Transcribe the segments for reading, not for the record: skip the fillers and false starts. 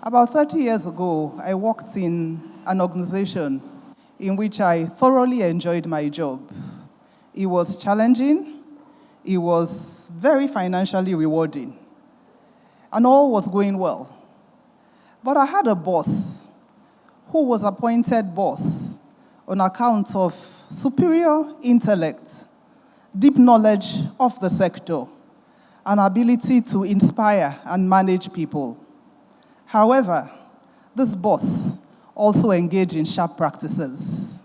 About 30 years ago, I worked in an organization in which I thoroughly enjoyed my job. It was challenging, it was very financially rewarding, and all was going well. But I had a boss who was appointed boss on account of superior intellect, deep knowledge of the sector, and ability to inspire and manage people. However, this boss also engaged in sharp practices.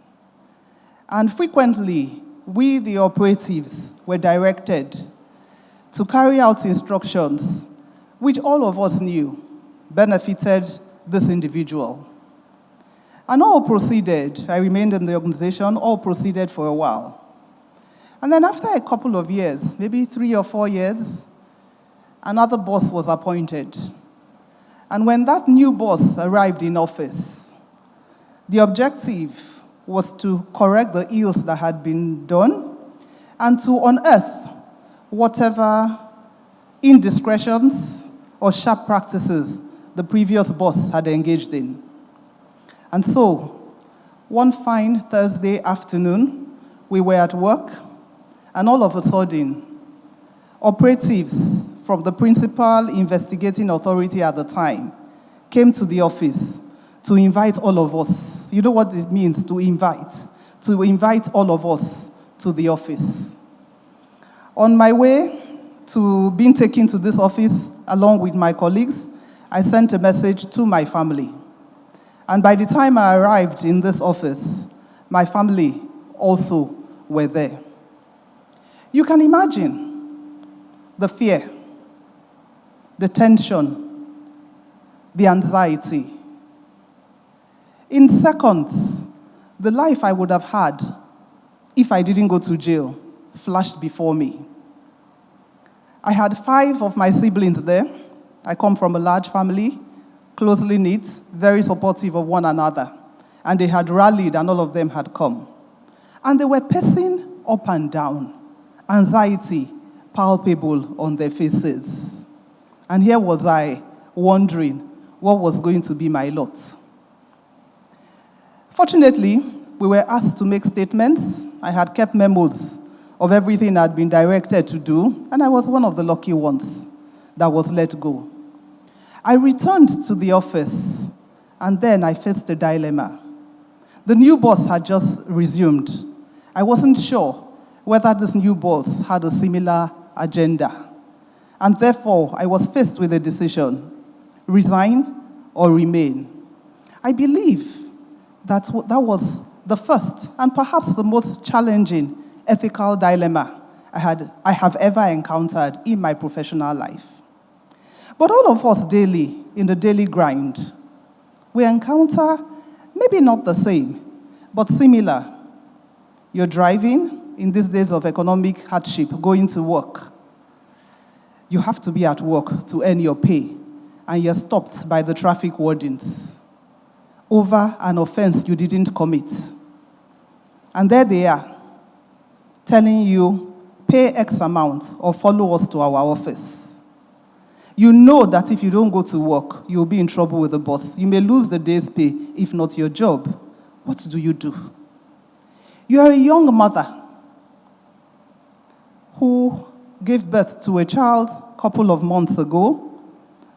And frequently, we, the operatives, were directed to carry out instructions which all of us knew benefited this individual. And all proceeded. I remained in the organization, all proceeded for a while. And then after a couple of years, maybe 3 or 4 years, another boss was appointed. And when that new boss arrived in office, the objective was to correct the ills that had been done and to unearth whatever indiscretions or sharp practices the previous boss had engaged in. And so, one fine Thursday afternoon, we were at work, and all of a sudden, operatives from the principal investigating authority at the time came to the office to invite all of us. You know what it means to invite? To invite all of us to the office. On my way to being taken to this office along with my colleagues, I sent a message to my family. And by the time I arrived in this office, my family also were there. You can imagine the fear, the tension, the anxiety. In seconds, the life I would have had if I didn't go to jail flashed before me. I had 5 of my siblings there. I come from a large family, closely knit, very supportive of one another. And they had rallied and all of them had come. And they were pacing up and down, anxiety palpable on their faces. And here was I, wondering what was going to be my lot. Fortunately, we were asked to make statements. I had kept memos of everything I'd been directed to do, and I was one of the lucky ones that was let go. I returned to the office, and then I faced a dilemma. The new boss had just resumed. I wasn't sure whether this new boss had a similar agenda. And therefore, I was faced with a decision: resign or remain. I believe that was the first and perhaps the most challenging ethical dilemma I have ever encountered in my professional life. But all of us daily, in the daily grind, we encounter maybe not the same, but similar. You're driving in these days of economic hardship, going to work. You have to be at work to earn your pay, and you're stopped by the traffic wardens over an offense you didn't commit. And there they are, telling you, pay X amount or follow us to our office. You know that if you don't go to work, you'll be in trouble with the boss. You may lose the day's pay, if not your job. What do? You are a young mother who gave birth to a child a couple of months ago,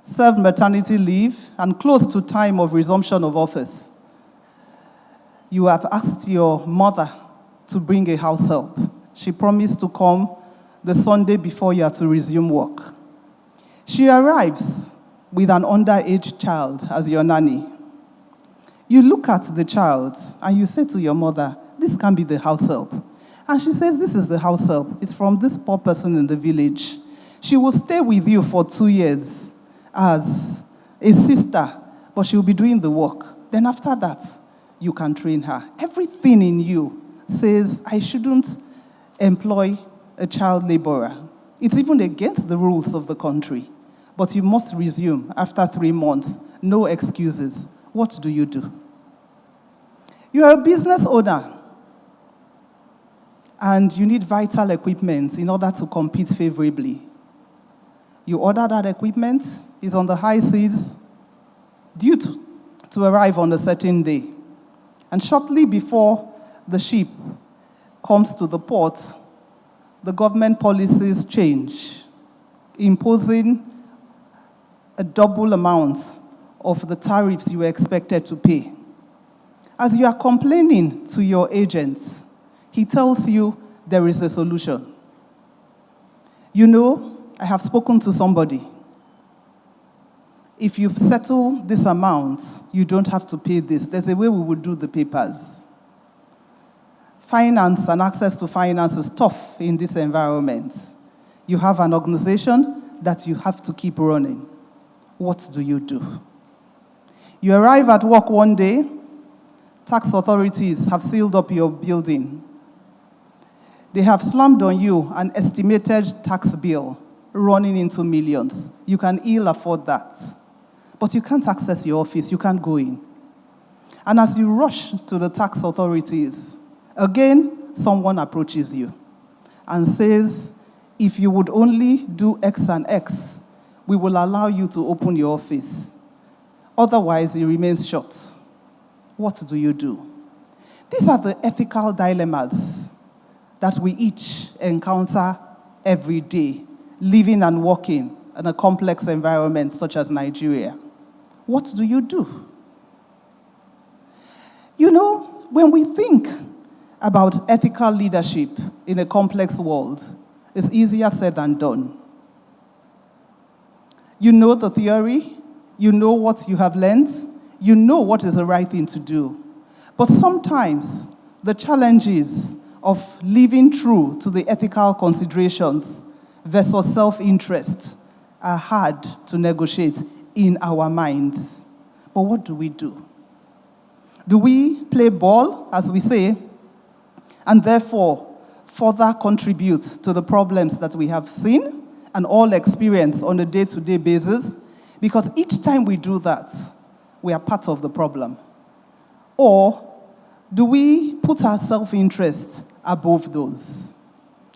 served maternity leave, and close to time of resumption of office. You have asked your mother to bring a house help. She promised to come the Sunday before you are to resume work. She arrives with an underage child as your nanny. You look at the child and you say to your mother, this can't be the house help. And she says, this is the house help. It's from this poor person in the village. She will stay with you for 2 years as a sister, but she will be doing the work. Then after that, you can train her. Everything in you says, I shouldn't employ a child laborer. It's even against the rules of the country. But you must resume after 3 months. No excuses. What do? You are a business owner, and you need vital equipment in order to compete favorably. You order that equipment, it's on the high seas, due to arrive on a certain day. And shortly before the ship comes to the port, the government policies change, imposing a double amount of the tariffs you were expected to pay. As you are complaining to your agents, he tells you there is a solution. You know, I have spoken to somebody. If you settle this amount, you don't have to pay this. There's a way we would do the papers. Finance and access to finance is tough in this environment. You have an organization that you have to keep running. What do? You arrive at work one day, tax authorities have sealed up your building. They have slammed on you an estimated tax bill running into millions. You can ill afford that. But you can't access your office, you can't go in. And as you rush to the tax authorities, again, someone approaches you and says, if you would only do X and X, we will allow you to open your office. Otherwise, it remains shut. What do? These are the ethical dilemmas that we each encounter every day, living and working in a complex environment such as Nigeria. What do? You know, when we think about ethical leadership in a complex world, it's easier said than done. You know the theory, you know what you have learned, you know what is the right thing to do. But sometimes the challenges of living true to the ethical considerations versus self-interest are hard to negotiate in our minds. But what do? Do we play ball, as we say, and therefore further contribute to the problems that we have seen and all experience on a day-to-day basis? Because each time we do that, we are part of the problem. Or do we put our self-interest above those?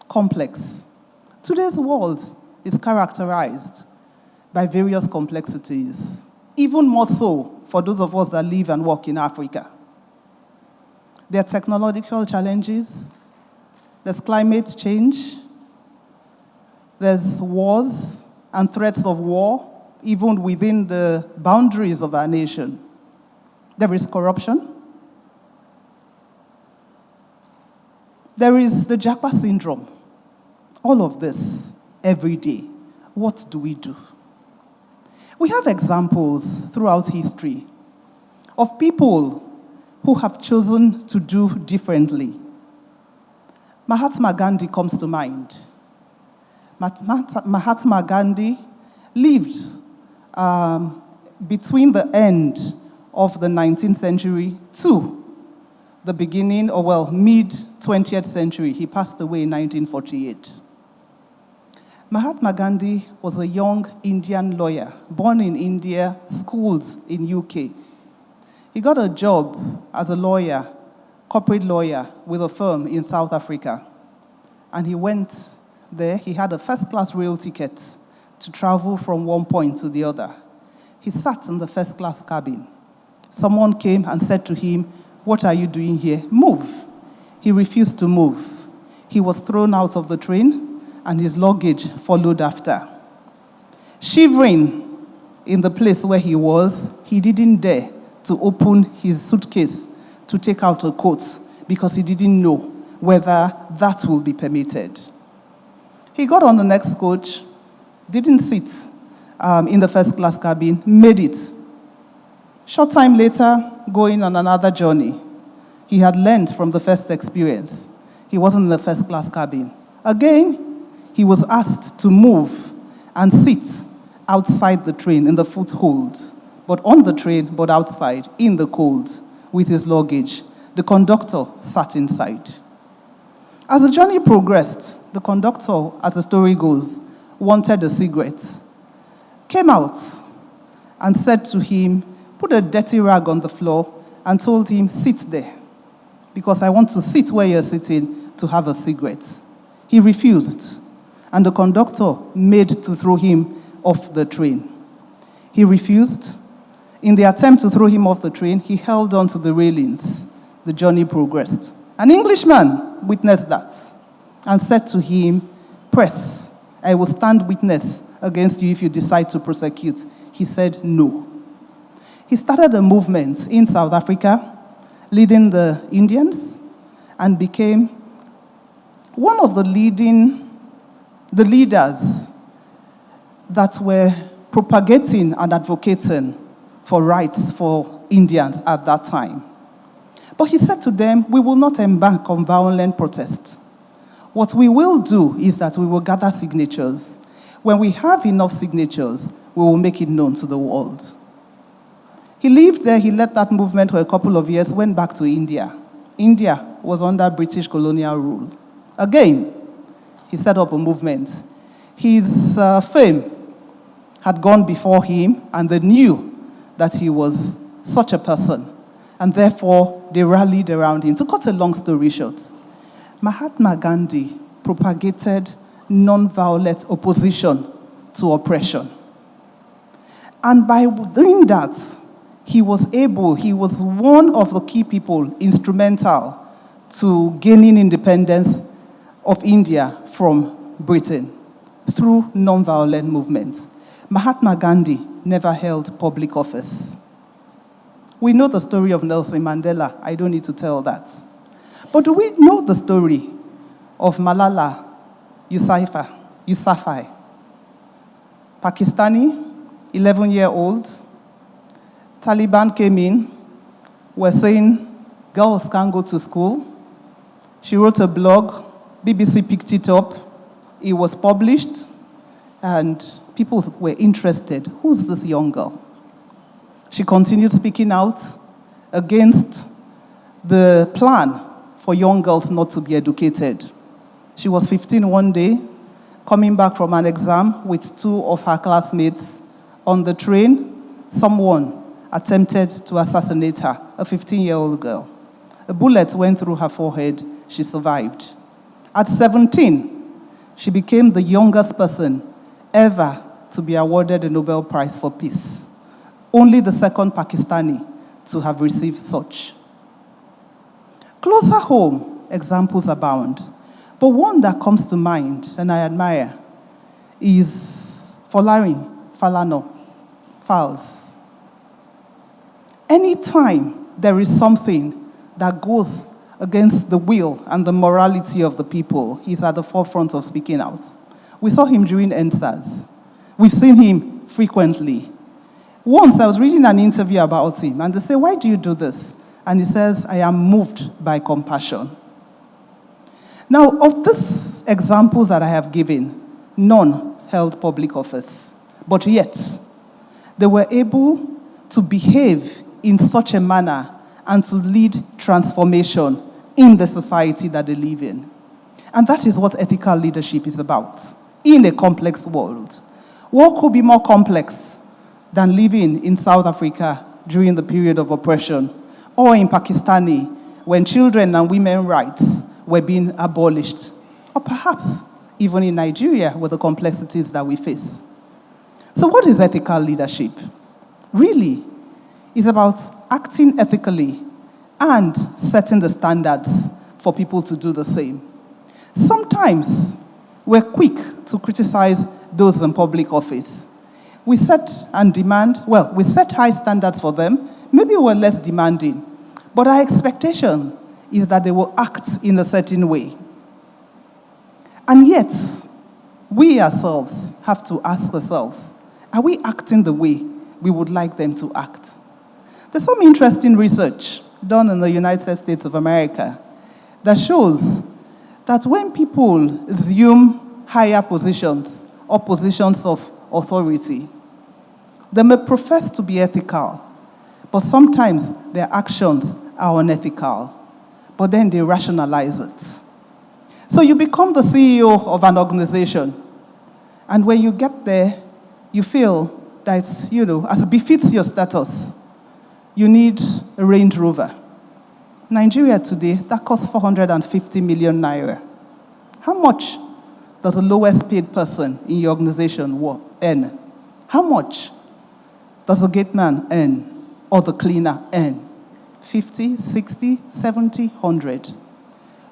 Complex. Today's world is characterized by various complexities, even more so for those of us that live and work in Africa. There are technological challenges, there's climate change, there's wars and threats of war, even within the boundaries of our nation. There is corruption. There is the Japa syndrome. All of this every day. What do? We have examples throughout history of people who have chosen to do differently. Mahatma Gandhi comes to mind. Mahatma Gandhi lived between the end of the 19th century to the beginning, or well, mid-20th century. He passed away in 1948. Mahatma Gandhi was a young Indian lawyer, born in India, schooled in UK. He got a job as a lawyer, corporate lawyer, with a firm in South Africa. And he went there. He had a first-class rail ticket to travel from one point to the other. He sat in the first-class cabin. Someone came and said to him, "What are you doing here? Move." He refused to move. He was thrown out of the train, and his luggage followed after. Shivering in the place where he was, he didn't dare to open his suitcase to take out a coat because he didn't know whether that will be permitted. He got on the next coach, didn't sit in the first-class cabin, made it. Short time later, going on another journey. He had learned from the first experience. He wasn't in the first-class cabin. Again, he was asked to move and sit outside the train in the foothold, but on the train, but outside, in the cold, with his luggage. The conductor sat inside. As the journey progressed, the conductor, as the story goes, wanted a cigarette, came out and said to him, put a dirty rag on the floor and told him, sit there, because I want to sit where you're sitting to have a cigarette. He refused, and the conductor made to throw him off the train. He refused. In the attempt to throw him off the train, he held on to the railings. The journey progressed. An Englishman witnessed that and said to him, "Press, I will stand witness against you if you decide to prosecute." He said no. He started a movement in South Africa, leading the Indians, and became one of the leaders that were propagating and advocating for rights for Indians at that time. But he said to them, "We will not embark on violent protests. What we will do is that we will gather signatures. When we have enough signatures, we will make it known to the world." He lived there, he led that movement for a couple of years, went back to India. India was under British colonial rule. Again, he set up a movement. His fame had gone before him, and they knew that he was such a person, and therefore they rallied around him. To cut a long story short, Mahatma Gandhi propagated non-violent opposition to oppression. And by doing that, he was one of the key people instrumental to gaining independence of India from Britain through non-violent movements. Mahatma Gandhi never held public office. We know the story of Nelson Mandela. I don't need to tell that. But do we know the story of Malala Yousafzai? Pakistani, 11-year-old. Taliban came in, were saying girls can't go to school. She wrote a blog, BBC picked it up, it was published, and people were interested. Who's this young girl? She continued speaking out against the plan for young girls not to be educated. She was 15 one day, coming back from an exam with two of her classmates. On the train, someone attempted to assassinate her, a 15-year-old girl. A bullet went through her forehead. She survived. At 17, she became the youngest person ever to be awarded a Nobel Prize for Peace. Only the second Pakistani to have received such. Closer home, examples abound. But one that comes to mind, and I admire, is Folarin Falana Falls. Anytime there is something that goes against the will and the morality of the people, he's at the forefront of speaking out. We saw him during NSAS. We've seen him frequently. Once I was reading an interview about him, and they say, "Why do you do this?" And he says, "I am moved by compassion." Now, of these examples that I have given, none held public office. But yet, they were able to behave in such a manner and to lead transformation in the society that they live in. And that is what ethical leadership is about in a complex world. What could be more complex than living in South Africa during the period of oppression, or in Pakistani when children and women's rights were being abolished, or perhaps even in Nigeria with the complexities that we face? So what is ethical leadership? Really, it's about acting ethically and setting the standards for people to do the same. Sometimes we're quick to criticize those in public office. We set high standards for them. Maybe we're less demanding, but our expectation is that they will act in a certain way. And yet, we ourselves have to ask ourselves, are we acting the way we would like them to act? There's some interesting research done in the United States of America that shows that when people assume higher positions or positions of authority, they may profess to be ethical, but sometimes their actions are unethical, but then they rationalize it. So you become the CEO of an organization, and when you get there, you feel that, as befits your status, you need a Range Rover. Nigeria today, that costs 450 million naira. How much does the lowest paid person in your organization earn? How much does a gate man earn? or the cleaner earn? 50, 60, 70, 100.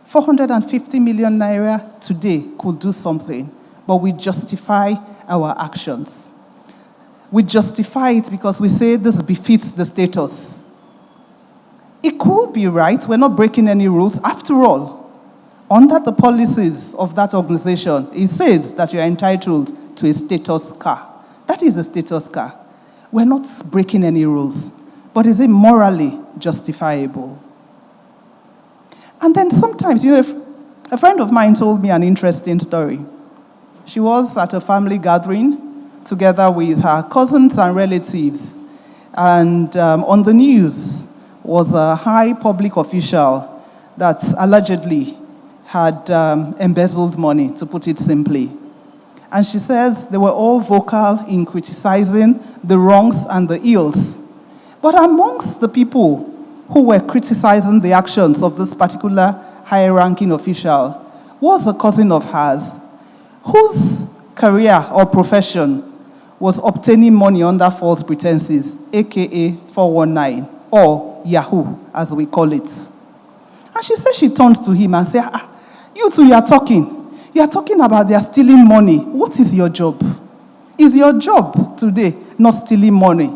450 million naira today could do something, but we justify our actions. We justify it because we say this befits the status. It could be right, we're not breaking any rules. After all, under the policies of that organization, it says that you're entitled to a status car. That is a status car. We're not breaking any rules, but is it morally justifiable? And then sometimes, a friend of mine told me an interesting story. She was at a family gathering together with her cousins and relatives, and on the news was a high public official that allegedly had embezzled money, to put it simply. And she says they were all vocal in criticizing the wrongs and the ills. But amongst the people who were criticizing the actions of this particular high-ranking official was a cousin of hers, whose career or profession was obtaining money under false pretenses, aka 419, or Yahoo, as we call it. And she said she turned to him and said, you two, you are talking about they are stealing money. What is your job? Is your job today not stealing money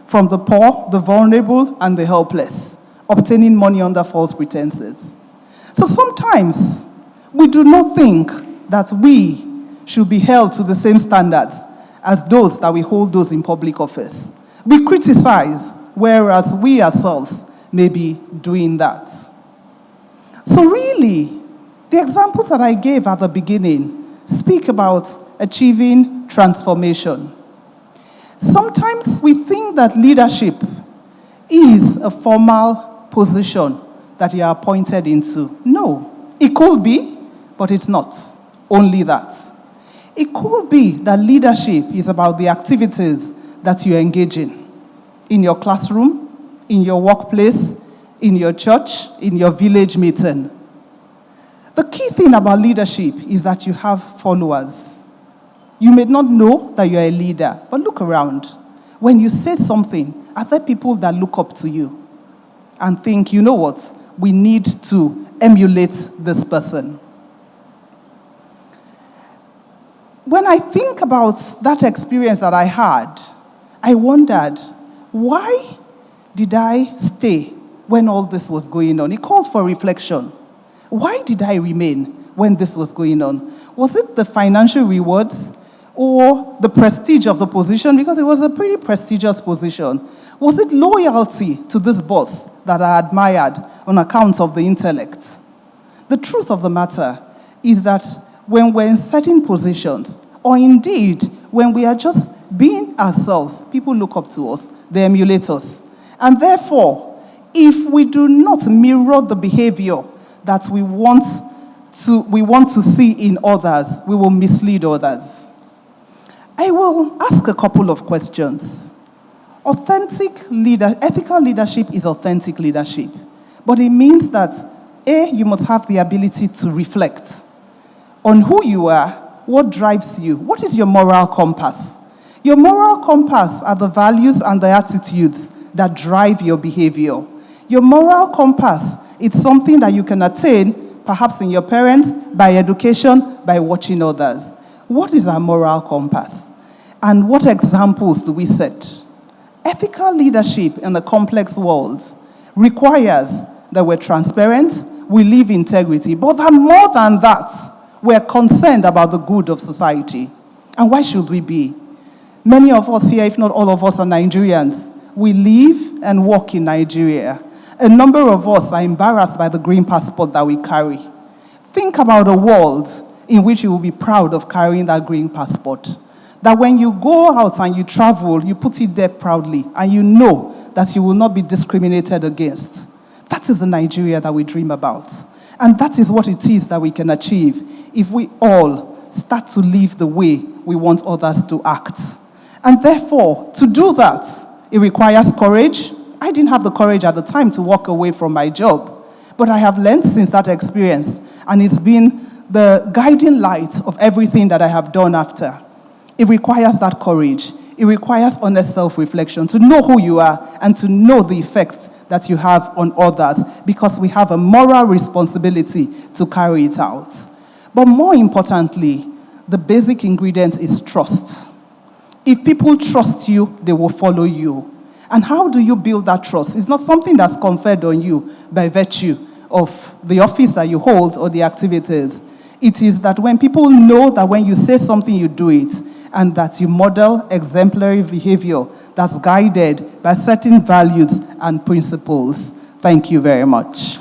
from the poor, the vulnerable, and the helpless, obtaining money under false pretenses? So sometimes we do not think that we should be held to the same standards as those that we hold those in public office. We criticize, whereas we ourselves may be doing that. So really, the examples that I gave at the beginning speak about achieving transformation. Sometimes we think that leadership is a formal position that you are appointed into. No, it could be, but it's not only that. It could be that leadership is about the activities that you engage in your classroom, in your workplace, in your church, in your village meeting. The key thing about leadership is that you have followers. You may not know that you're a leader, but look around. When you say something, are there people that look up to you and think, you know what, we need to emulate this person? When I think about that experience that I had, I wondered, why did I stay when all this was going on? It called for reflection. Why did I remain when this was going on? Was it the financial rewards or the prestige of the position? Because it was a pretty prestigious position. Was it loyalty to this boss that I admired on account of the intellect? The truth of the matter is that when we're in certain positions, or indeed when we are just being ourselves, people look up to us, they emulate us. And therefore, if we do not mirror the behavior that we want to see in others, we will mislead others. I will ask a couple of questions. Ethical leadership is authentic leadership, but it means that you must have the ability to reflect on who you are, what drives you, what is your moral compass. Your moral compass are the values and the attitudes that drive your behavior. Your moral compass is something that you can attain, perhaps in your parents, by education, by watching others. What is our moral compass? And what examples do we set? Ethical leadership in a complex world requires that we're transparent, we live integrity, but that more than that, we're concerned about the good of society. And why should we be? Many of us here, if not all of us, are Nigerians. We live and work in Nigeria. A number of us are embarrassed by the green passport that we carry. Think about a world in which you will be proud of carrying that green passport. That when you go out and you travel, you put it there proudly, and you know that you will not be discriminated against. That is the Nigeria that we dream about. And that is what it is that we can achieve if we all start to live the way we want others to act. And therefore, to do that, it requires courage. I didn't have the courage at the time to walk away from my job, but I have learned since that experience, and it's been the guiding light of everything that I have done after. It requires that courage. It requires honest self-reflection to know who you are and to know the effects that you have on others, because we have a moral responsibility to carry it out. But more importantly, the basic ingredient is trust. If people trust you, they will follow you. And how do you build that trust? It's not something that's conferred on you by virtue of the office that you hold or the activities. It is that when people know that when you say something, you do it, and that you model exemplary behavior that's guided by certain values and principles. Thank you very much.